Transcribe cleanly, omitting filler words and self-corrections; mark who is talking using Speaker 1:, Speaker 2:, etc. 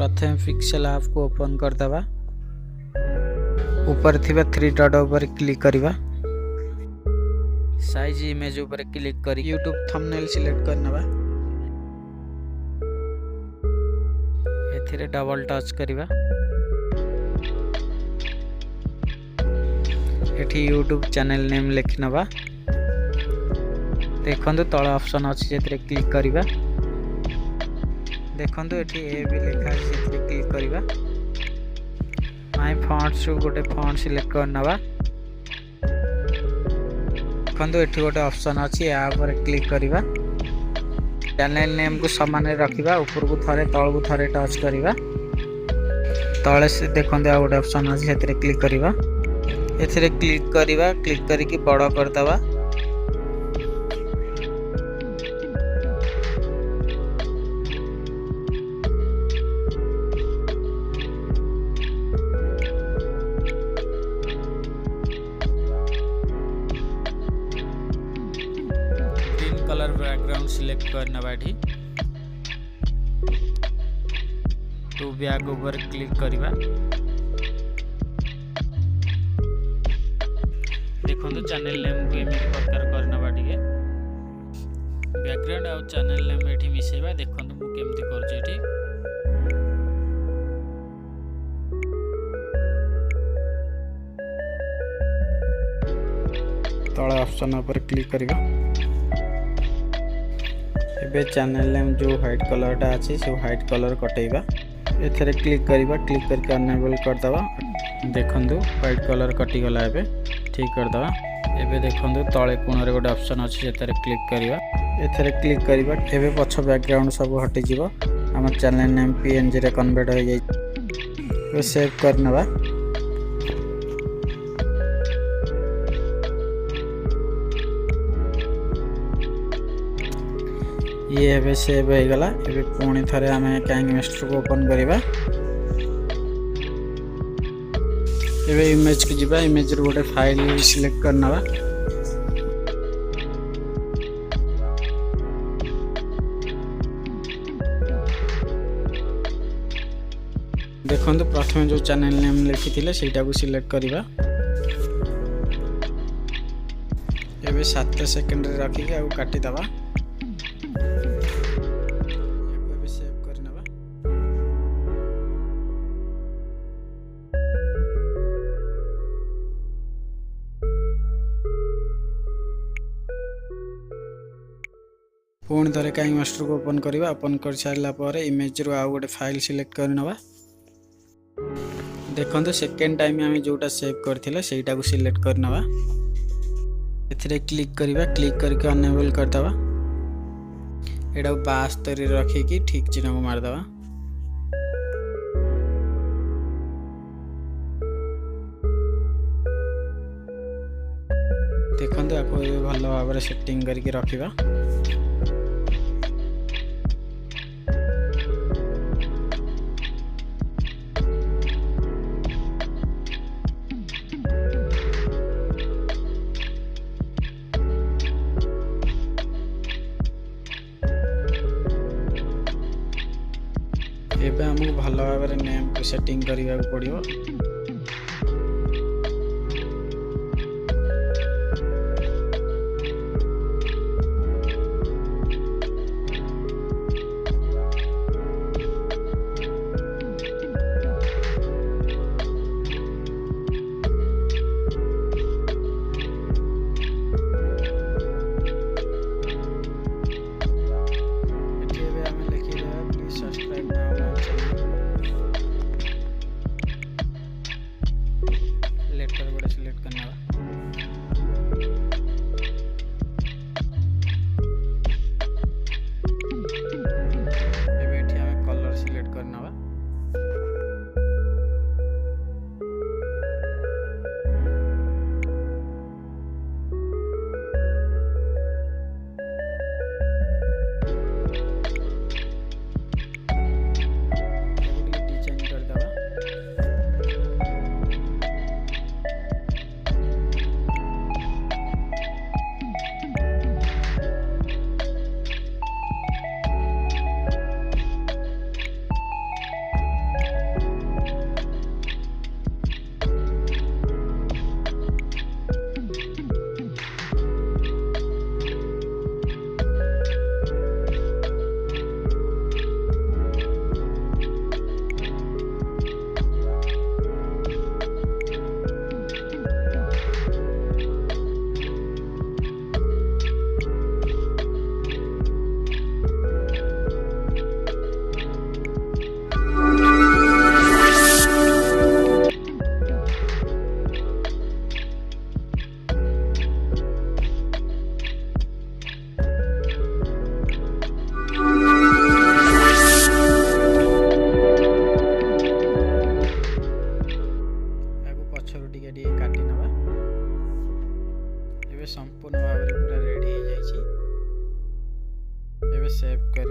Speaker 1: प्रथम pixel app को open करदवा। ऊपर थिबा थ्री डॉट ऊपर क्लिक करवा। साइज इमेज ऊपर क्लिक कर यूट्यूब थंबनेल सिलेक्ट करनवा। एथिरे डबल टच करवा। एठी यूट्यूब चैनल नेम लिखनवा। देखंतु तळ ऑप्शन अछि जेतरे क्लिक करवा। देखंतु एठी ए भी लिखा अछि जेतरे क्लिक करवा। माय फॉन्ट्स गोटे फॉन्ट सिलेक्ट करनवा। देखंतु एठी गोटे ऑप्शन अछि या पर क्लिक करवा। चैनल नेम को समान रखिबा। ऊपर को थरे तळ को थरे टच करवा। तळे से देखंतु आ गोटे ऑप्शन अछि जेतरे क्लिक करवा। एथिरे क्लिक करवा। क्लिक करिकि बड़ करदवा। ग्रीन कलर बैकग्राउंड सिलेक्ट करना बाठी। टू बैक ऊपर क्लिक करवा। देखो चैनल नेम को एमती प्रकार करना बाटे। बैकग्राउंड और चैनल नेम एठी मिसेबा। देखो मु केमती करछ एठी। तळ ऑप्शन पर क्लिक करबा। एबे चैनल नेम जो व्हाइट कलर टा अछि से व्हाइट कलर कटेबा। एथरे क्लिक करबा। क्लिक करके अनेबल कर दवा। देखंतु व्हाइट कलर कटि गला। एबे ठीक कर दवा। एबे देखंतु तळे कोण रे गोटे ऑप्शन अछि जेतरे क्लिक करबा। एथरे क्लिक करबा। एबे पछ बैकग्राउंड सब हटि जिवो। हमर चैनल नेम पीएनजी रे कन्वर्ट हो जाय। एबे सेव करनवा। ये एबे सेव हो गला। एबे पुणी थरे हमें कैंग मास्टर को ओपन करबा। एबे इमेज के जिबा। इमेज रो गोटे फाइल सिलेक्ट करनवा। देखंतु प्रथम जो चैनल नेम लिखि थिले सेटा को सिलेक्ट करबा। एबे 7 सेकंड रे रखि के आ काटि दबा। एबे सेव करनवा। पुणी थरे कैंग मास्टर को ओपन करबा। ओपन कर सारला पर इमेज रो आ गोटे फाइल सिलेक्ट करनवा। देखंतु सेकेंड टाइम आमे जोटा सेव करथिले सेटा को सिलेक्ट करनवा। एथिरे क्लिक करबा। क्लिक करके अनेबल कर दवा। एडा 72 रखी कि ठीक चिन्ह को मार दवा। देखंतु आको भलो भाबरे सेटिंग करके रखिबा। एबे हमको भलो भाबरे नेम को सेटिंग करिया पड़ियो। संपूर्ण भाव में पूरा रेडी हो जाइए। एबे सेव कर